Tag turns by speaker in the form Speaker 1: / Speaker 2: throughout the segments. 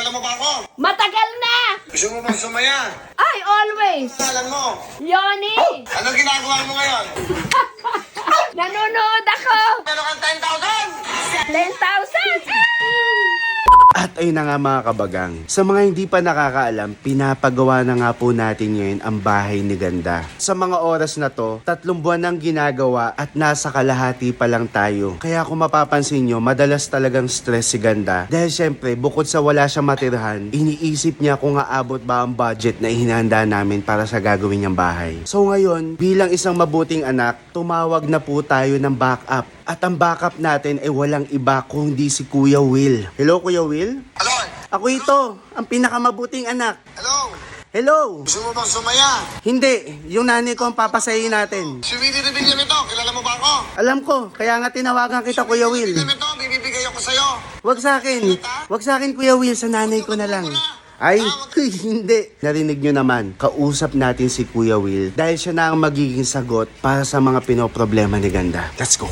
Speaker 1: Kilala mo ba ako?
Speaker 2: Matagal na!
Speaker 1: Gusto mo bang sumaya?
Speaker 2: Ay, always!
Speaker 1: Alam mo.
Speaker 2: Yoni!
Speaker 1: Anong ginagawa mo ngayon?
Speaker 2: Nanonood ako!
Speaker 1: Meron kang 10,000!
Speaker 2: 10,000!
Speaker 3: At ayun na nga mga kabagang, sa mga hindi pa nakakaalam, pinapagawa na nga po natin ngayon ang bahay ni Ganda. Sa mga oras na to, 3 buwan nang ginagawa at nasa kalahati pa lang tayo. Kaya kung mapapansin nyo, madalas talagang stress si Ganda. Dahil syempre, bukod sa wala siya matirhan, iniisip niya kung aabot ba ang budget na ihinahanda namin para sa gagawin niyang bahay. So ngayon, bilang isang mabuting anak, tumawag na po tayo ng backup. At ang backup natin ay walang iba kundi si Kuya Will. Hello Kuya Will?
Speaker 1: Hello?
Speaker 3: Ako ito, ang pinakamabuting anak.
Speaker 1: Hello?
Speaker 3: Hello!
Speaker 1: Gusto mo bang sumaya?
Speaker 3: Hindi, yung nanay ko ang papasayin natin.
Speaker 1: Si Willie Rebilla ito. Kilala mo ba ako?
Speaker 3: Alam ko, kaya nga tinawagan kita Kuya Will.
Speaker 1: Rebilla ito, bibibigay ako sa'yo.
Speaker 3: Wag sa akin. Wag sa akin Kuya Will, sa nanay ko na lang. Ay, hindi. Narinig nyo naman, kausap natin si Kuya Will dahil siya na ang magiging sagot para sa mga pinoproblema ni Ganda. Let's go!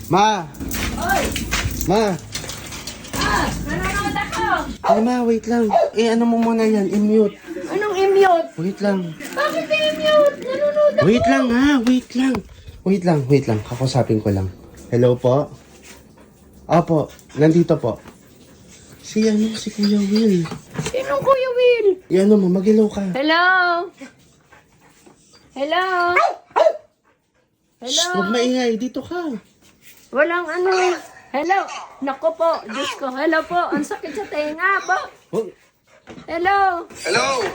Speaker 3: Ma!
Speaker 2: Oy!
Speaker 3: Ma!
Speaker 2: Nanonood ako!
Speaker 3: Ay ma, wait lang. Ano mo muna yan, i-mute.
Speaker 2: Anong i-mute?
Speaker 3: Wait lang.
Speaker 2: Bakit i-mute? Nanonood ako!
Speaker 3: Wait lang ha, wait lang. Wait lang, kakusapin ko lang. Hello po? Opo, nandito po. Si Kuya Will.
Speaker 2: Sinong Kuya Will?
Speaker 3: Ano mo, mag-hello ka.
Speaker 2: Hello? Hello? Hello?
Speaker 3: Huwag maingay, dito ka.
Speaker 2: Walang ano. Hello? Nako po, Diyos ko. Hello po, ang sakit sa tenga po.
Speaker 3: Oh,
Speaker 2: Hello?
Speaker 1: Hello?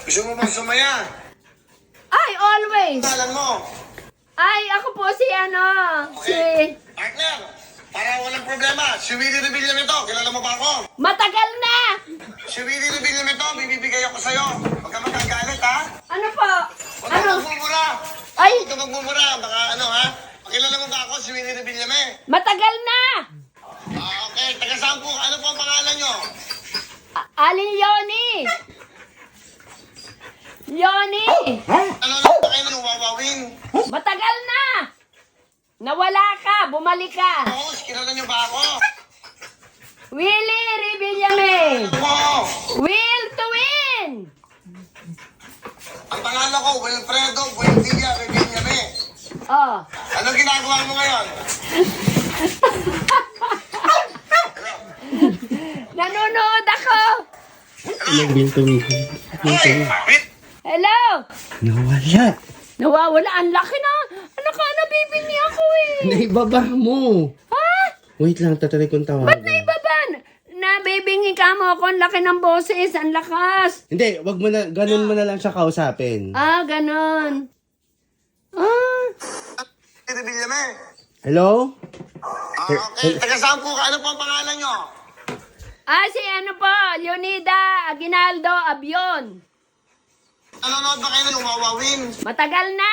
Speaker 1: Gusto mo bang sumaya?
Speaker 2: Ay, always!
Speaker 1: Alam mo.
Speaker 2: Ay, ako po si ano, si...
Speaker 1: Partner, para walang problema. Si Willie Rebilla ito. Kilala mo ba ako?
Speaker 2: Matagal na!
Speaker 1: Si Willie Rebilla ito, bibibigay ako sa'yo. Huwag ka magkagalit, ha?
Speaker 2: Ano po?
Speaker 1: Huwag ka
Speaker 2: Ano?
Speaker 1: magmumura.
Speaker 2: Ay,
Speaker 1: Huwag ka magmumura. Baka ano, ha? Pakilala mo ba ako, si Willie Rebilla
Speaker 2: matagal na!
Speaker 1: Okay, taga saan po? Ano po ang pangalan nyo?
Speaker 2: Aling Yoni! Yoni!
Speaker 1: Ano lang ba kayo ng wawawin?
Speaker 2: Matagal na! Nawala ka, bumalik ka.
Speaker 1: Boss, kilala nyo ba ako?
Speaker 2: Willie Revillame!
Speaker 1: Ako!
Speaker 2: Will to win!
Speaker 1: Ang pangalan ko, Wilfredo Buendia Rebillame.
Speaker 2: Oh,
Speaker 1: Anong ginagawa mo ngayon?
Speaker 2: nanonood ako!
Speaker 1: Hoy! Wait!
Speaker 2: Hello!
Speaker 3: nawala.
Speaker 2: Nawawala, ang laki na. Ano ka, nabibini ako eh.
Speaker 3: Naibaba mo.
Speaker 2: Ha?
Speaker 3: Wait lang, tatry kong tawagan.
Speaker 2: Ba't naibaban? Nabibingi ka mo ako, ang laki ng boses, ang lakas.
Speaker 3: Hindi, wag mo na, ganun mo na lang siya kausapin.
Speaker 2: Ah, ganon. Ah,
Speaker 1: Rebillame.
Speaker 3: Hello?
Speaker 1: Okay, taga saan po ka? Ano po ang pangalan nyo?
Speaker 2: si ano po, Leonida Aguinaldo Abion.
Speaker 1: Nanonood ba kayo ng wawawin?
Speaker 2: Matagal na.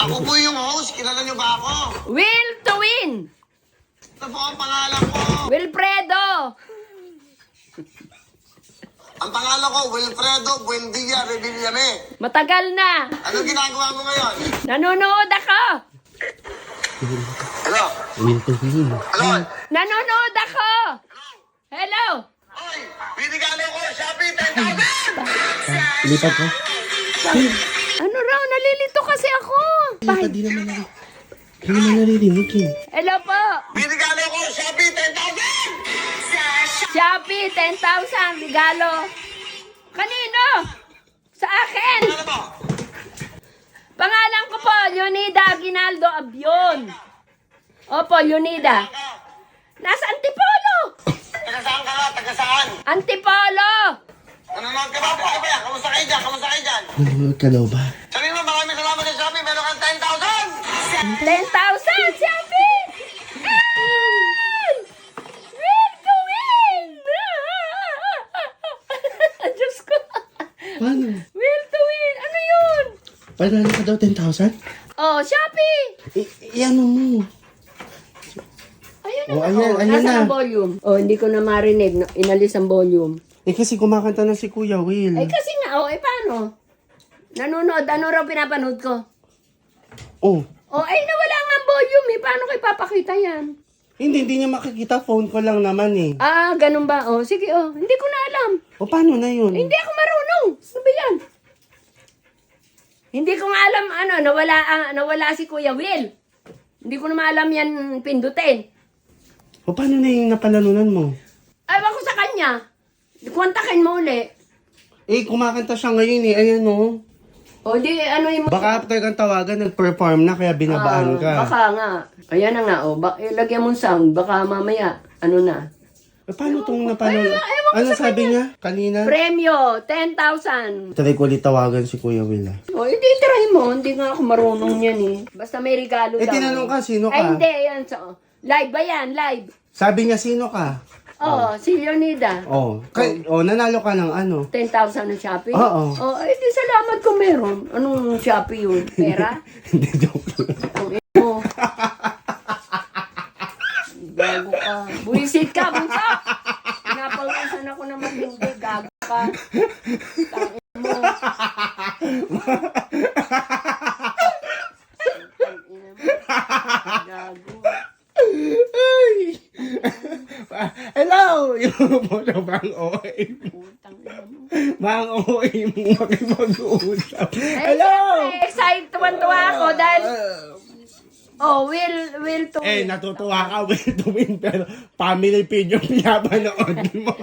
Speaker 1: Ako po yung host, kilala nyo ba ako?
Speaker 2: Will to win.
Speaker 1: Ano po ang pangalan ko?
Speaker 2: Wilfredo.
Speaker 1: Ang pangalan ko, Wilfredo Buendia Rebillame.
Speaker 2: Matagal na.
Speaker 1: Anong ginagawa mo ngayon?
Speaker 2: Nanonood ako.
Speaker 1: Hello?
Speaker 3: Will to win.
Speaker 1: Hello?
Speaker 2: Nanonood ako. Hello.
Speaker 1: Hoy! Binigalo ko, Shopee, 10,000!
Speaker 3: Lipat ko.
Speaker 2: Ano raw, nalilito kasi ako.
Speaker 3: Lipat, di naman narinig. Di naman naririnig eh.
Speaker 2: Hello po.
Speaker 1: Binigalo ko, Shopee, 10,000!
Speaker 2: Shopee, 10,000 regalo. Kanino? Sa akin.
Speaker 1: Ano mo?
Speaker 2: Pangalan ko po, Leonida Aguinaldo Abion. Opo, Leonida. Nasa Antipolo.
Speaker 1: Taga saan ka nga? Taga saan?
Speaker 2: Antipolo.
Speaker 1: Nanonood ka ba? Ano ba yan? Kamusta kayo dyan? Kamusta kayo dyan?
Speaker 3: Nanonood ka daw ba?
Speaker 1: Sabihin mo, maraming salamat sa Shopee. Meron kang 10,000!
Speaker 2: 10,000, Shopee. Ay! Will to win. Diyos ko.
Speaker 3: Paano?
Speaker 2: Will to win. Ano yun?
Speaker 3: Panalo ka daw 10,000?
Speaker 2: Oh, Shopee.
Speaker 3: Ano mo?
Speaker 2: Ayun na.
Speaker 3: Oh, ayan, ayan
Speaker 2: Nasaan
Speaker 3: na.
Speaker 2: ang volume? Oh, hindi ko na marinig. Inalis ang volume.
Speaker 3: Kasi kumakanta na si Kuya Will.
Speaker 2: Kasi nga, paano? Nanonood, ano raw pinapanood ko?
Speaker 3: Oh,
Speaker 2: Nawala nga ang volume eh. Paano kayo papakita yan?
Speaker 3: Hindi niya makikita. Phone ko lang naman eh.
Speaker 2: Ah, ganun ba? Oh, sige oh. Hindi ko na alam.
Speaker 3: O paano na yun?
Speaker 2: Hindi ako marunong. Ano ba yan? Hindi ko nga alam ano, nawala si Kuya Will. Hindi ko na maalam yan pindutin.
Speaker 3: O paano na yung napalanunan mo?
Speaker 2: Ewan ko sa kanya. Kontakin mo uli.
Speaker 3: Eh, kumakanta siya ngayon eh. Ayan o.
Speaker 2: O di, ano yung...
Speaker 3: Baka after kang tawagan, nag-perform na kaya binabaan ka.
Speaker 2: Baka nga. Ayan na nga, o. Ilagyan mong sound. Baka mamaya, ano na.
Speaker 3: Eh, paano itong napanood? Ano sabi niya kanina?
Speaker 2: Premyo, 10,000.
Speaker 3: Try ko ulit tawagan si Kuya Will ah.
Speaker 2: O, hindi, try mo. Hindi nga ako marunong yan eh. Basta may regalo
Speaker 3: Eh,
Speaker 2: daw.
Speaker 3: tinanong ka, sino ka?
Speaker 2: Ay, hindi. Yan. So, live ba yan? Live.
Speaker 3: Sabi niya, sino ka?
Speaker 2: Oo, si Leonida.
Speaker 3: Oh, nanalo ka ng ano?
Speaker 2: 10,000 na Shopee?
Speaker 3: Oo.
Speaker 2: Oh, eh, di salamat kung meron. Anong Shopee yun? Pera?
Speaker 3: Hindi, joke lang.
Speaker 2: Ang mo. Gago ka. Buisit ka, bunso. Pinapawisan ako na matindi. Gago ka. Tangin mo. Gago.
Speaker 3: Hello! Yung po na bang OA mo?
Speaker 2: Putang ina mo.
Speaker 3: Bang OA mo makipag-uusap.
Speaker 2: Hello!
Speaker 3: Hello!
Speaker 2: Excited tuwan-tuwa ako dahil... Oh, will to
Speaker 3: Eh, natutuwa ka, will to win, pero family feud yung pinapanood mo.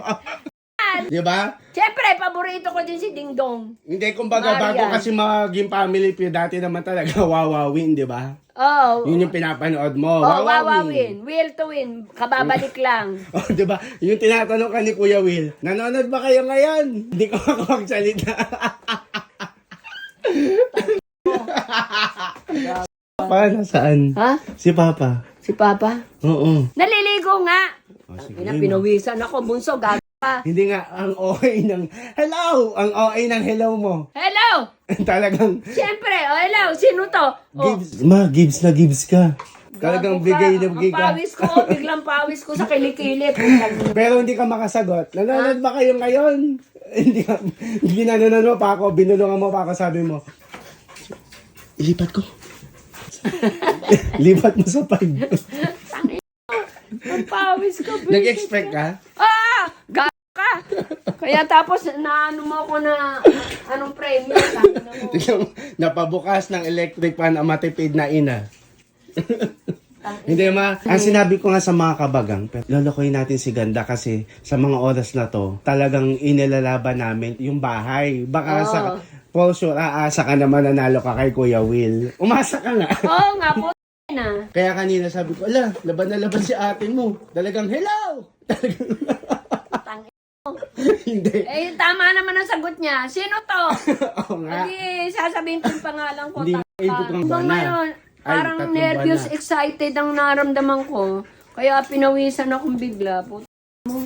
Speaker 3: Di ba?
Speaker 2: Siyempre, paborito ko din si Ding Dong.
Speaker 3: Hindi, kumbaga,
Speaker 2: Marian.
Speaker 3: bago kasi maging family feud, dati naman talaga wawawin, di ba?
Speaker 2: Oh.
Speaker 3: Yun yung pinapanood mo.
Speaker 2: Oh, wawawin. Will to win. Kababalik lang.
Speaker 3: Oh, di ba? Yung tinatanong ka ni Kuya Will, nanonood ba kayo ngayon? Hindi ko ako magsalita. Paano? Saan?
Speaker 2: Ha?
Speaker 3: Si Papa.
Speaker 2: Si Papa?
Speaker 3: Oo.
Speaker 2: Naliligo nga.
Speaker 3: Sige,
Speaker 2: Ina, pinawisan ako. Bunso, gago ka.
Speaker 3: Hindi nga, ang OA ng hello! Ang OA ng hello mo.
Speaker 2: Hello!
Speaker 3: Talagang,
Speaker 2: Siyempre, oh, hello. Sino to? Oh,
Speaker 3: gives na gives ka. Talagang
Speaker 2: gago
Speaker 3: bigay na
Speaker 2: Ang
Speaker 3: bigay ka.
Speaker 2: pawis ko, biglang pawis ko sa kilikili.
Speaker 3: Pero hindi ka makasagot. Nanonood ba kayo ngayon? Hindi ka, ginanonood mo pa ako, binulungan mo pa ako, sabi mo, ilipat ko. Lipat mo sa pag.
Speaker 2: Ang pawis ko.
Speaker 3: Nag-expect ka?
Speaker 2: Ah! Gago ka. Kaya tapos, naano mo ako na, anong premium.
Speaker 3: Tingnan mo, napabukas ng electric fan ang matipid na ina. Hindi ma, ang sinabi ko nga sa mga kabagang, lolokohin natin si Ganda kasi sa mga oras na to, talagang inilalaban namin yung bahay. Baka sa, for sure, aasa ka naman nanalo ka kay Kuya Will. Umasa ka nga.
Speaker 2: Oo nga po na.
Speaker 3: Kaya kanina sabi ko, ala, laban na laban si ate mo. Talagang, hello! Talagang,
Speaker 2: Tangin.
Speaker 3: hindi.
Speaker 2: Eh, tama naman ang sagot niya. Sino to?
Speaker 3: Oo nga.
Speaker 2: Hindi, sasabihin ko yung pangalan ko.
Speaker 3: Hindi, ipot kang
Speaker 2: Hanggang
Speaker 3: bana.
Speaker 2: ngayon,
Speaker 3: Ay,
Speaker 2: parang
Speaker 3: tatlong
Speaker 2: nervous,
Speaker 3: bana.
Speaker 2: excited ang naramdaman ko. Kaya pinawisan akong bigla. Puta mo.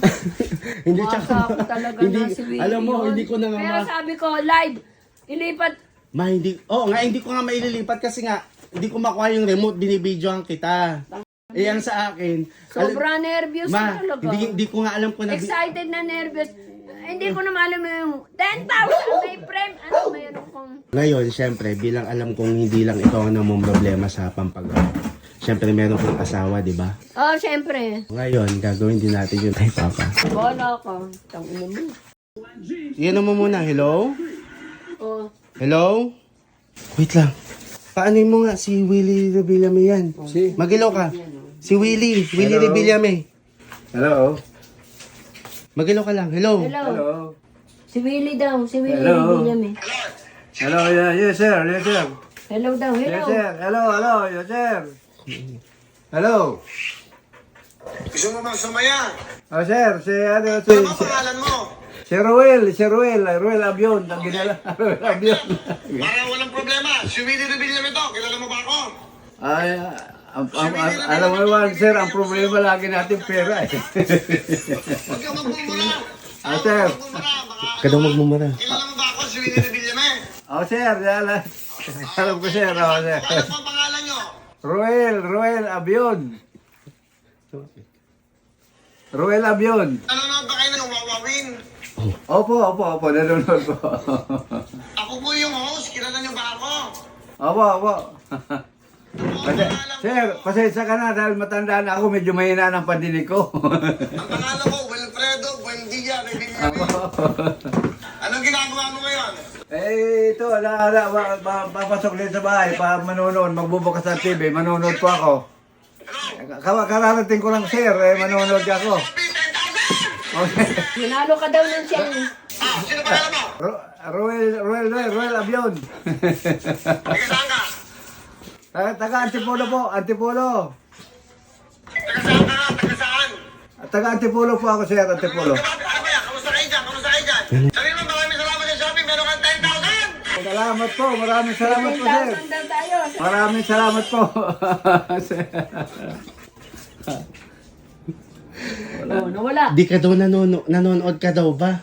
Speaker 3: Hindi,
Speaker 2: Masa
Speaker 3: tsaka,
Speaker 2: ako talaga
Speaker 3: hindi,
Speaker 2: na si Willie
Speaker 3: alam mo,
Speaker 2: yun.
Speaker 3: hindi ko na nga
Speaker 2: Pero sabi ko, live, ilipat.
Speaker 3: hindi ko nga maililipat kasi nga, hindi ko makuha yung remote, binibidyoan kita. Eh, ang sa akin,
Speaker 2: Sobra nervous
Speaker 3: ma,
Speaker 2: talaga.
Speaker 3: hindi ko nga alam kung
Speaker 2: Excited na nervous. Hindi ko na maalam yung 10,000 may frame. Ano mayroon kong...
Speaker 3: Ngayon, syempre, bilang alam kong hindi lang ito ang namang problema sa pampagawa. Syempre, meron kong asawa, di ba?
Speaker 2: Oh, syempre.
Speaker 3: Ngayon, gagawin din natin yun kay Papa.
Speaker 2: Bola ka. Tangina mo.
Speaker 3: Yan mo muna, hello?
Speaker 2: Oh.
Speaker 3: Hello? Wait lang. Paano mo nga si Willie Revillame yan? Magilaw ka. Si Willie Revillame.
Speaker 4: Hello.
Speaker 3: Magilaw ka lang, hello?
Speaker 2: Hello. Si Willie daw. Si Willie
Speaker 4: Hello.
Speaker 2: William eh.
Speaker 4: Hello, yes sir, yes sir.
Speaker 2: Hello daw.
Speaker 4: Yes
Speaker 2: Hello.
Speaker 4: sir, hello, yes sir. Hello.
Speaker 1: Gusto mo bang sumaya?
Speaker 4: Oh sir, si ano,
Speaker 1: Ano ba pangalan mo?
Speaker 4: si Ruel Abion, ang ginala, Ruel Abion.
Speaker 1: Para walang problema. Si Willie Revillame ito. Kilala mo ba ako?
Speaker 4: Ay, alam mo naman sir, ang problema lagi natin pera eh.
Speaker 1: Huwag kang magmumura.
Speaker 4: Ah, sir.
Speaker 3: Kadang magmumura.
Speaker 1: Kilala mo ba ako si Willie Revillame?
Speaker 4: Oh sir, alam ko sir, oh sir.
Speaker 1: Ano po ang pangalan nyo?
Speaker 4: Ruel Abion. Ruel Abion.
Speaker 1: Nanonood ba kayo ng Wawawin?
Speaker 4: Opo, nanonood po.
Speaker 1: Ako po yung host. Kilala nyo ba ako?
Speaker 4: Opo. Sir, pasensya ka na dahil matanda na ako, medyo mahina ng pandinig ko.
Speaker 1: Ang pangalan ko, Wilfredo Buendia, kaibigan namin. Anong ginagawa mo ngayon?
Speaker 4: Eh, ito, papasok din sa bahay, manonood, magbubukas ng TV, manonood po ako. Kararating ko lang, sir, manonood ako.
Speaker 2: Nanalo ka daw ng siyang.
Speaker 1: Sino pangalan mo?
Speaker 4: Roel Abion.
Speaker 1: Taga saan ka?
Speaker 4: Taga Antipolo po, Antipolo.
Speaker 1: Taga saan ka? Taga saan?
Speaker 4: Taga Antipolo po ako, sir, Antipolo.
Speaker 1: Ano ba yan? Kamusta kayo dyan? Kamusta kayo dyan? Sabihin mo, maraming salamat sa shopping. Meron kang 10,000!
Speaker 4: Salamat po, maraming salamat po, sir.
Speaker 2: 10,000 daw tayo.
Speaker 4: Maraming salamat po.
Speaker 2: Oh, nawala.
Speaker 3: Di ka daw nanonood ka daw ba?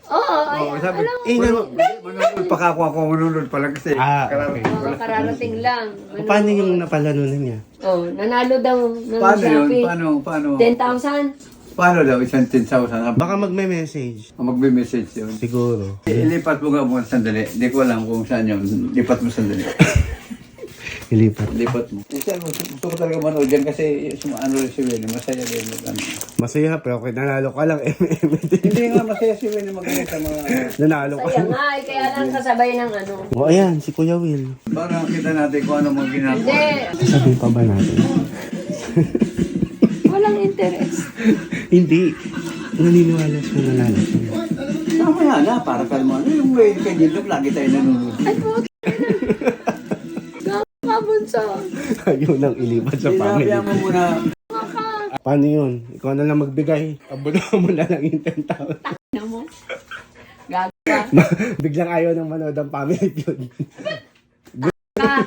Speaker 2: Oo,
Speaker 4: Oh,
Speaker 2: ay,
Speaker 4: sabi,
Speaker 2: alam mo.
Speaker 4: manonood pa ako manunod pa lang kasi.
Speaker 3: Okay.
Speaker 2: Oo, kararating lang. Ano,
Speaker 3: Paano yung napalanunan niya?
Speaker 2: Oh, nanalo daw ng
Speaker 4: Paano yun?
Speaker 2: Shopee.
Speaker 4: Paano?
Speaker 2: 10,000.
Speaker 4: Paano daw? Isang 10,000?
Speaker 3: Baka magme-message.
Speaker 4: Magbe-message yun.
Speaker 3: Siguro.
Speaker 4: Ilipat mo nga muna sandali. Hindi ko alam kung saan yun. Lipat mo sandali.
Speaker 3: Ilipat.
Speaker 4: Lipat mo. Gusto ko talaga manood yan kasi ano rin si Willie. Masaya rin mag ano.
Speaker 3: Masaya pero kung nanalo ka lang,
Speaker 4: Hindi nga masaya si Willie magalit sa mga...
Speaker 3: nanalo ka.
Speaker 2: Kaya nga, kaya lang kasabay ng ano.
Speaker 3: O ayan, si Kuya Will.
Speaker 4: Para kita natin kung ano mga ginagawa.
Speaker 2: Hindi,
Speaker 3: Sabihin pa ba natin?
Speaker 2: walang interest.
Speaker 3: Hindi. Naniniwala siya nanalo siya.
Speaker 4: Tama na, para kalma. Ano yung way kay Jindok, lagi tayo nanonood.
Speaker 2: Ay, puti na. Gakabunso.
Speaker 3: Ayaw nang ilipat sa family.
Speaker 4: Sinabihan mo muna.
Speaker 3: Paano yun? Ikaw na lang magbigay. Abuno mo na lang yung 10,000.
Speaker 2: Ano mo? Gaga.
Speaker 3: Biglang ayaw nang manood ang family feud.
Speaker 2: Ka.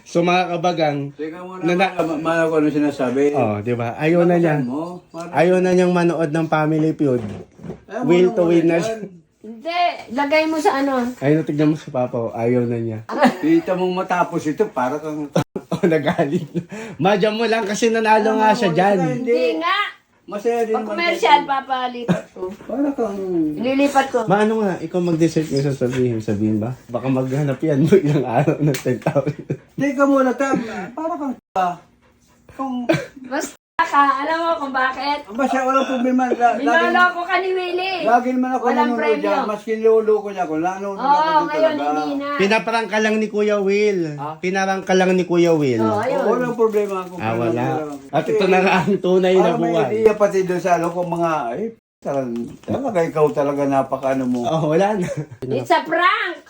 Speaker 3: So mga kabagang,
Speaker 4: Teka muna, mana ko ano sinasabi.
Speaker 3: oh, di ba? Ayaw na niya. Ayaw na niyang manood ng family feud. Will to win na siya.
Speaker 2: Hindi, lagay mo sa ano.
Speaker 3: Ayun, tignan mo si Papa. oh. Ayaw na niya.
Speaker 4: Kita mong matapos ito, para kang...
Speaker 3: Oh, nagalit. Madyan mo lang kasi nanalo nga siya dyan.
Speaker 2: Hindi nga.
Speaker 4: Masaya din.
Speaker 2: Pag commercial, papalipat ko.
Speaker 4: Para kang...
Speaker 2: Ililipat ko.
Speaker 3: Maano nga, ikaw mag-dessert mo sasabihin ba? Baka maghanap yan mo ilang araw ng 10,000.
Speaker 4: Teka muna, para kang... Kung...
Speaker 2: Basta ka, alam mo kung bakit?
Speaker 4: Basta walang problema.
Speaker 2: Binalo ko ka ni Willie.
Speaker 4: Lagi naman ako
Speaker 2: Walang
Speaker 4: nanonood
Speaker 2: premyo.
Speaker 4: dyan. Maski niluluko niya ako. Nanonood
Speaker 2: Oo,
Speaker 4: ako din
Speaker 2: ngayon
Speaker 4: talaga.
Speaker 2: hindi na.
Speaker 3: Pinaparang ka lang ni Kuya Will. Pinarang ka lang ni Kuya Will.
Speaker 2: Oo, ayun.
Speaker 4: Walang problema ako.
Speaker 3: Wala. At ito na nga ang tunay na
Speaker 4: Para may
Speaker 3: buwan.
Speaker 4: idea pati doon sa ano kung mga... talaga ikaw talaga napaka ano mo.
Speaker 3: Oh, wala na.
Speaker 2: It's a prank!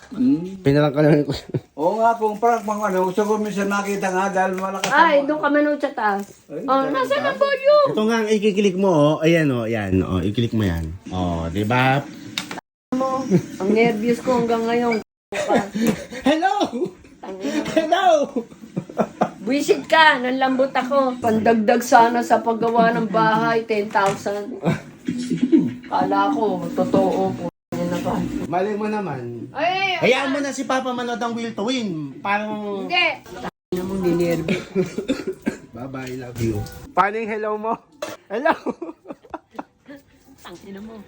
Speaker 3: Pinarang ka lang ni Kuya.
Speaker 4: Oo nga, kung prank mga ano, gusto ko minsan makita nga dahil malakas
Speaker 2: Ay, doon ka manood sa taas. Oh, nasa na volume?
Speaker 3: Ito nga ang ikiklik mo, oh. Ayan, oh. Ayan, oh. Iklik mo yan. Oh, di ba?
Speaker 2: Mo, ang nervous ko hanggang ngayon.
Speaker 3: Hello!
Speaker 2: Tangina.
Speaker 3: Hello!
Speaker 2: Buisit ka, nanlambot ako. Pandagdag sana sa paggawa ng bahay, 10,000. Kala ko, totoo po. Yan na ba?
Speaker 3: Mali mo naman.
Speaker 2: Ay,
Speaker 3: Hayaan mo na si Papa manood ang Will to Win. Parang...
Speaker 2: hindi. Tangina mo, ninervous.
Speaker 3: Bye-bye, love you. Paano yung hello mo? Hello!
Speaker 2: Tangina mo.